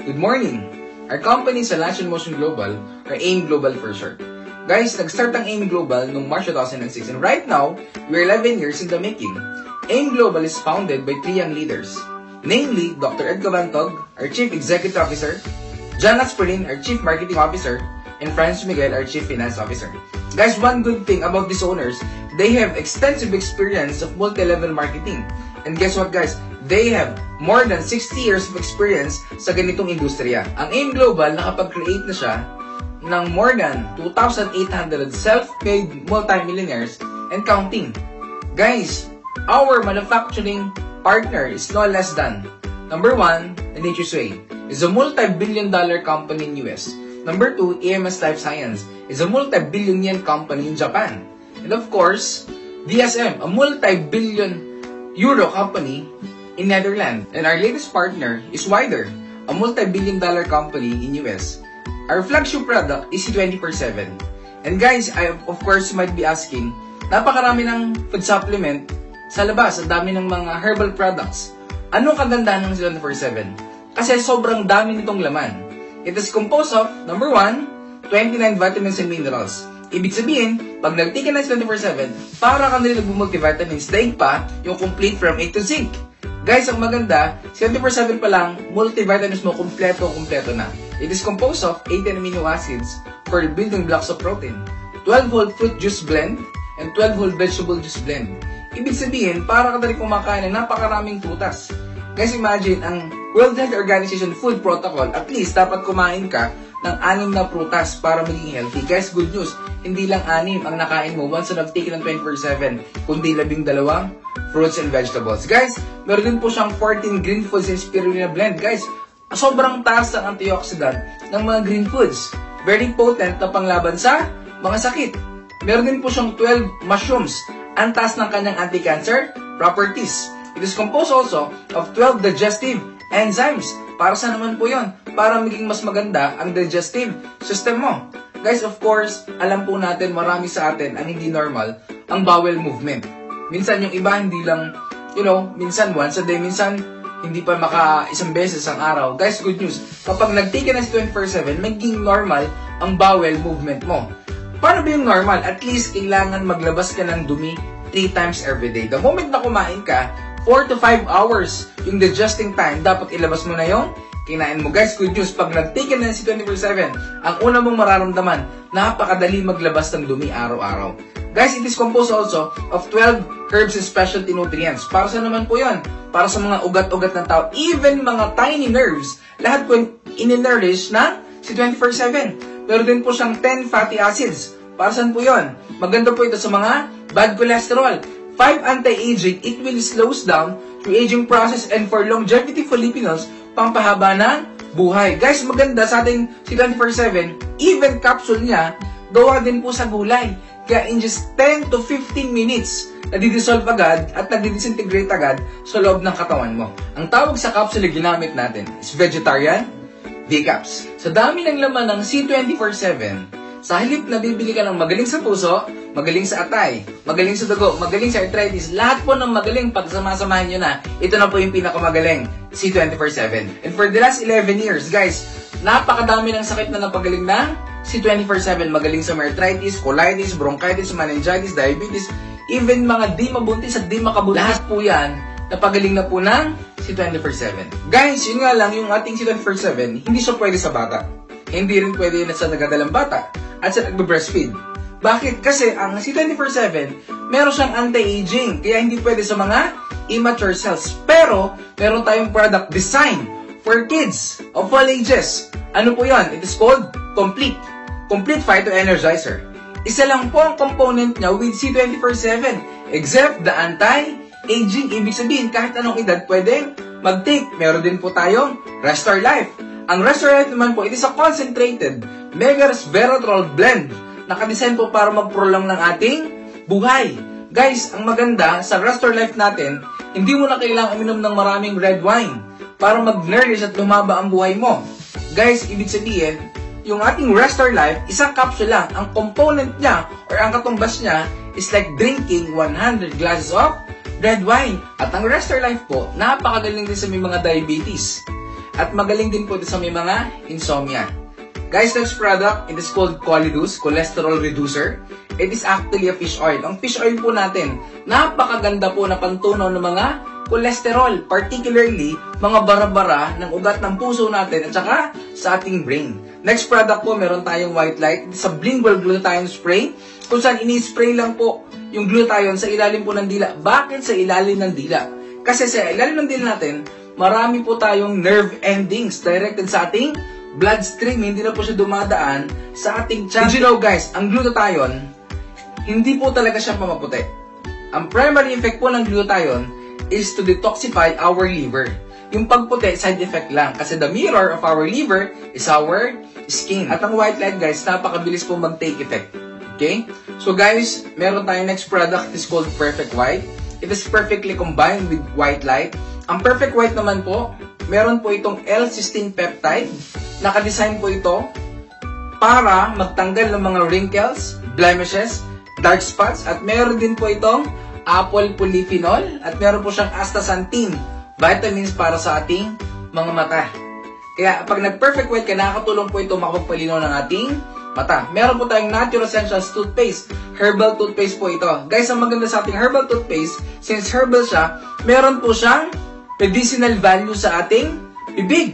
Good morning! Our company sa Launch and Motion Global, or AIM Global for short. Guys, nag-start ang AIM Global noong March 2006 and right now, we're 11 years in the making. AIM Global is founded by 3 young leaders, namely Dr. Ed Cabantog, our Chief Executive Officer, John Asperin, our Chief Marketing Officer, and Franz Miguel, our Chief Finance Officer. Guys, one good thing about these owners, they have extensive experience of multi-level marketing. And guess what guys? They have more than 60 years of experience sa ganitong industriya. Ang AIM Global nakapag-create na siya ng more than 2,800 self-made multimillionaires and counting. Guys, our manufacturing partner is no less than number 1, the Nature's Way, is a multi-billion-dollar company in US. Number 2, EMS Life Science is a multi-billion yen company in Japan. And of course, DSM, a multi-billion euro company in Netherlands. And our latest partner is Wider, a multi-billion-dollar company in US. Our flagship product is C24/7. And guys, of course, you might be asking, napakarami ng food supplement sa labas, ang dami ng mga herbal products. Anong kagandahan ng C24/7? Kasi sobrang dami nitong laman. It is composed of, number 1, 29 vitamins and minerals. Ibig sabihin, pag nag-take ka ng C24/7, para ka nila nag-multivitamins, daig pa yung complete from A to Z. Guys, ang maganda, C24/7 pa lang, multivitamins mo kumpleto na. It is composed of 18 amino acids for the building blocks of protein, 12 whole fruit juice blend, and 12 whole vegetable juice blend. Ibig sabihin, para ka dali kumakain ng napakaraming prutas. Guys, imagine, ang World Health Organization Food Protocol, at least dapat kumain ka ng 6 na prutas para maging healthy. Guys, good news, hindi lang 6 ang nakain mo once na nag-take ng 24/7, kundi 12 fruits and vegetables. Guys, meron din po siyang 14 green foods and spirulina blend. Guys, sobrang taas ng antioxidant ng mga green foods. Very potent na panglaban sa mga sakit. Meron din po siyang 12 mushrooms. Ang taas ng kanyang anti-cancer properties. It is composed also of 12 digestive enzymes. Para sa naman po yon? Para maging mas maganda ang digestive system mo. Guys, of course, alam po natin, marami sa atin ang hindi normal ang bowel movement. Minsan yung iba hindi lang, minsan once a day, minsan hindi pa isang beses ang araw. Guys, good news. Kapag nag-take ka ng 24/7, maging normal ang bowel movement mo. Paano ba yung normal? At least, kailangan maglabas ka ng dumi 3 times every day. The moment na kumain ka, 4 to 5 hours yung digesting time, dapat ilabas mo na yung kinain mo. Guys, good news. Pag nag-take ka ng C24/7, ang una mong mararamdaman, napakadali maglabas ng dumi araw-araw. Guys, it is composed also of 12 herbs and specialty nutrients. Para sa naman po yan? Para sa mga ugat-ugat ng tao. Even mga tiny nerves, lahat po in-nourish na C24/7. Pero din po siyang 10 fatty acids. Para saan po yun? Maganda po ito sa mga bad cholesterol. 5 anti-aging, it will slows down the aging process and for longevity Filipinos, pampahaba ng buhay. Guys, maganda sa ating C24/7, even capsule niya, gawa din po sa gulay. Kaya in just 10 to 15 minutes, nadi-dissolve agad at nadi-disintegrate agad sa loob ng katawan mo. Ang tawag sa capsule na ginamit natin is vegetarian V-Caps. Sa dami ng laman ng C24/7, sa halip na bibili ka ng magaling sa puso, magaling sa atay, magaling sa dugo, magaling sa arthritis, lahat po ng magaling pag sama-samahan nyo na, ito na po yung pinakamagaling, C24/7. And for the last 11 years, guys, napakadami ng sakit na napagaling ng C24/7. Magaling sa arthritis, colitis, bronchitis, meningitis, diabetes, even mga di mabuntis at di makabuntis. Lahat po yan, napagaling na po ng C24/7. Guys, yun nga lang, yung ating C24/7, hindi siya pwede sa bata. Hindi rin pwede na sa nagadalang bata at sa nagbe-breastfeed. Bakit? Kasi ang C24/7, meron siyang anti-aging, kaya hindi pwede sa mga immature cells. Pero, meron tayong product design for kids of all ages. Ano po yun? It is called Complete. Complete Phyto Energizer. Isa lang po ang component niya with C24/7, except the anti-aging. Ibig sabihin, kahit anong edad pwedeng mag-take. Meron din po tayong Restore Life. Ang Restore Life naman po, it is a concentrated mega resveratrol blend. Nakadesign po para mag-prolong ng ating buhay. Guys, ang maganda sa Restore Life natin, hindi mo na kailangang uminom ng maraming red wine para mag-nourish at lumaba ang buhay mo. Guys, ibig sabihin, yung ating Restore Life, isang capsule lang. Ang component niya or ang katumbas niya is like drinking 100 glasses of red wine. At ang Restore Life po, napakagaling din sa may mga diabetes. At magaling din po ito sa may mga insomnia. Guys, next product, it is called Cholidus, cholesterol reducer. It is actually a fish oil. Ang fish oil po natin, napakaganda po na pantunaw ng mga cholesterol, particularly mga bara-bara ng ugat ng puso natin at saka sa ating brain. Next product po, meron tayong white light. It's a lingual glutathione spray, kung saan ini-spray lang po yung glutathione sa ilalim po ng dila. Bakit sa ilalim ng dila? Kasi sa ilalim ng dila natin, marami po tayong nerve endings directed sa ating bloodstream. Hindi na po siya dumadaan sa ating tiyan. Did you know guys, ang glutathione, hindi po talaga siya pamaputi. Ang primary effect po ng glutathione is to detoxify our liver. Yung pagputi, side effect lang. Kasi the mirror of our liver is our skin. At ang white light guys, napakabilis po mag-take effect. Okay? So guys, meron tayong next product. It is called Perfect White. It is perfectly combined with white light. Ang Perfect White naman po, meron po itong L-cysteine peptide. Nakadesign po ito para magtanggal ng mga wrinkles, blemishes, dark spots, at meron din po itong apple polyphenol, at meron po siyang astaxanthin, vitamins para sa ating mga mata. Kaya pag nag-Perfect White ka, nakakatulong po ito makapagpalinaw ng ating mata. Meron po tayong Natural Essentials toothpaste. Herbal toothpaste po ito. Guys, ang maganda sa ating herbal toothpaste, since herbal siya, meron po siyang medicinal value sa ating bibig.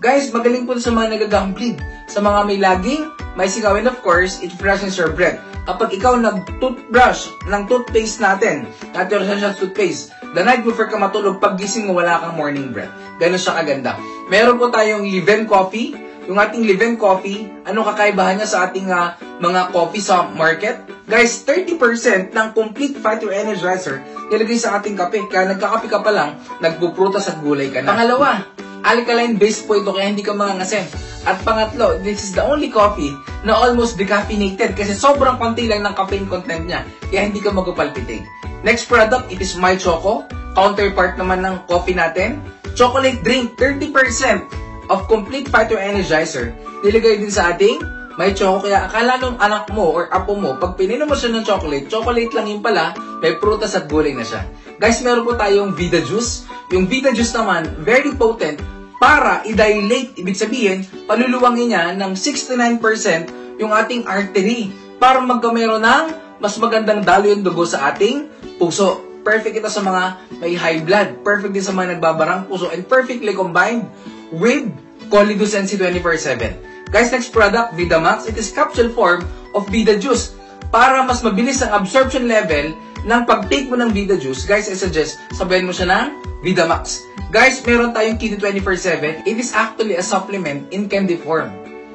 Guys, magaling po sa mga nagagambling, sa mga may laging may sigaw, and of course, it freshens your breath. Kapag ikaw nag-toothbrush ng toothpaste natin, Natural Essentials toothpaste, the night before ka matulog, paggising mo, wala kang morning breath. Ganun siya kaganda. Meron po tayong Liven Coffee. Yung ating Liven Coffee, anong kakaibahan niya sa ating mga coffee sa market? Guys, 30% ng complete fighter energizer nilagay sa ating kape. Kaya nagkakape ka pa lang, nagpuprutas at gulay ka na. Pangalawa, alkaline-based po ito, kaya hindi ka mangangasim. At pangatlo, this is the only coffee na almost decaffeinated kasi sobrang konti lang ng caffeine content niya, kaya hindi ka magpapalpitate. Next product, it is My Choco, counterpart naman ng coffee natin. Chocolate drink, 30% of complete fighter energizer. Nilagay din sa ating My Choco, kaya akala nung anak mo or apo mo, pag pininom mo siya ng chocolate lang yun pala, may prutas at gulay na siya. Guys, meron po tayong Vida Juice. Yung Vida Juice naman, very potent para i-dilate, ibig sabihin, paluluwangin niya ng 69% yung ating artery para magkamero ng mas magandang daloy ng dugo sa ating puso. Perfect ito sa mga may high blood, perfect din sa mga nagbabarang puso, and perfectly combined with Cholidus NC 24/7. Guys, next product, Vidamax. It is capsule form of Vida Juice. Para mas mabilis ang absorption level ng pag-take mo ng Vida Juice, guys, I suggest sabayan mo siya ng Vidamax. Guys, meron tayong Kidney 24/7. It is actually a supplement in candy form.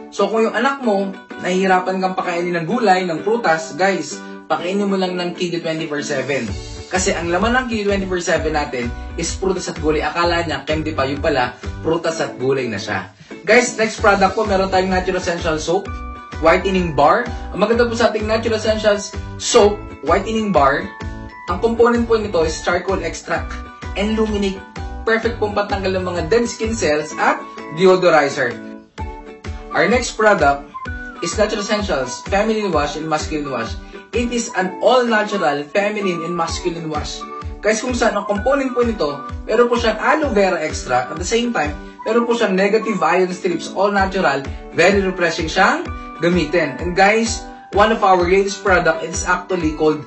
So, kung yung anak mo, nahihirapan kang pakainin ng gulay, ng prutas, guys, pakainin mo lang ng Kidney 24/7. Kasi ang laman ng Kidney 24/7 natin is prutas at gulay. Akala niya, candy pa, yun pala, prutas at gulay na siya. Guys, next product po, meron tayong Natural Essentials Soap, Whitening Bar. Ang maganda po sa ating Natural Essentials Soap, Whitening Bar, ang component po nito is charcoal extract and luminate. Perfect pong patanggal ng mga dead skin cells at deodorizer. Our next product is Natural Essentials Feminine Wash and Masculine Wash. It is an all-natural feminine and masculine wash. Guys, kung saan ang component po nito, meron po siyang aloe vera extract. At the same time, meron po siyang negative ion strips, all natural, very refreshing siyang gamitin. And guys, one of our latest product is actually called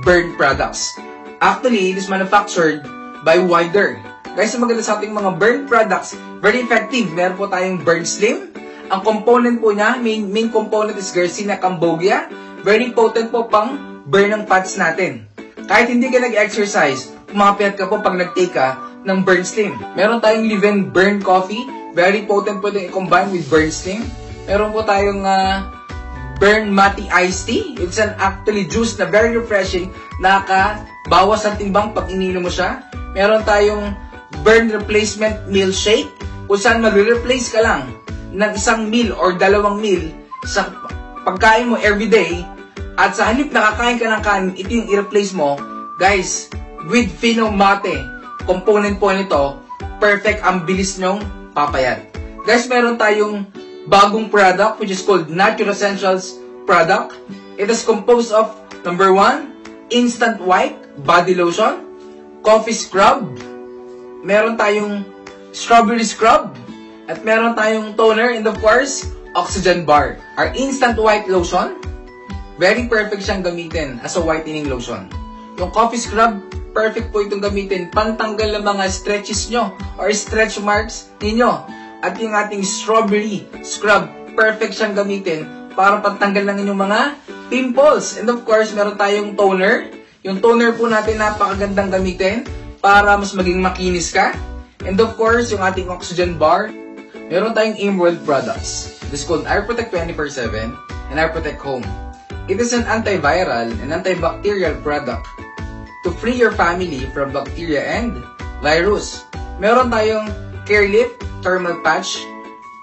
Burn Products. Actually, it is manufactured by Wider. Guys, ang maganda sa ating mga burn products, very effective. Meron po tayong Burn Slim. Ang component po niya, main component is Garcinia cambogia. Very potent po pang burn ng fats natin. Kahit hindi ka nag-exercise, pumapayat ka po pag nag-take ka ng Burn Slim. Meron tayong Liven Burn Coffee. Very potent po din i-combine with Burn Slim. Meron po tayong Burn Mati Iced Tea. It's an actually juice na very refreshing. Nakakabawas ang timbang pag ininom mo siya. Meron tayong Burn Replacement Meal Shake. Kung saan mag-replace ka lang ng isang meal or dalawang meal sa pagkain mo everyday. At sa halip nakakain ka ng kanin, ito yung i-replace mo. Guys, with Fino Mate, component po nito, perfect, ang bilis nyong papayat. Guys, meron tayong bagong product which is called Natural Essentials product. It is composed of, number 1, Instant White Body Lotion, Coffee Scrub, meron tayong Strawberry Scrub, At meron tayong toner and of course, Oxygen Bar. Our instant white lotion, very perfect siyang gamitin as a whitening lotion. Yung coffee scrub, perfect po itong gamitin pantanggal ng mga stretches nyo or stretch marks ninyo. At yung ating strawberry scrub, perfect siyang gamitin para pantanggal ng inyong mga pimples. And of course, meron tayong toner. Yung toner po natin napakagandang gamitin para mas maging makinis ka. And of course, yung ating Oxygen Bar, meron tayong AIM-World products. This is called Air Protect 24/7 and Air Protect Home. It is an antiviral and antibacterial product to free your family from bacteria and virus. Meron tayong Care Lip Thermal Patch.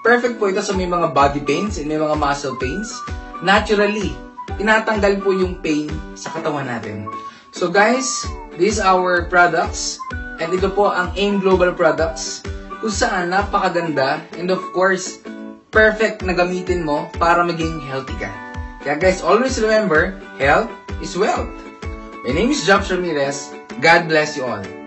Perfect po ito sa may mga body pains and may mga muscle pains. Naturally, tinatanggal po yung pain sa katawan natin. So guys, these are our products. And ito po ang AIM Global products kung saan napakaganda and of course, perfect na gamitin mo para maging healthy ka. Kaya guys, always remember, health is wealth. My name is Josh Ramirez. God bless you all.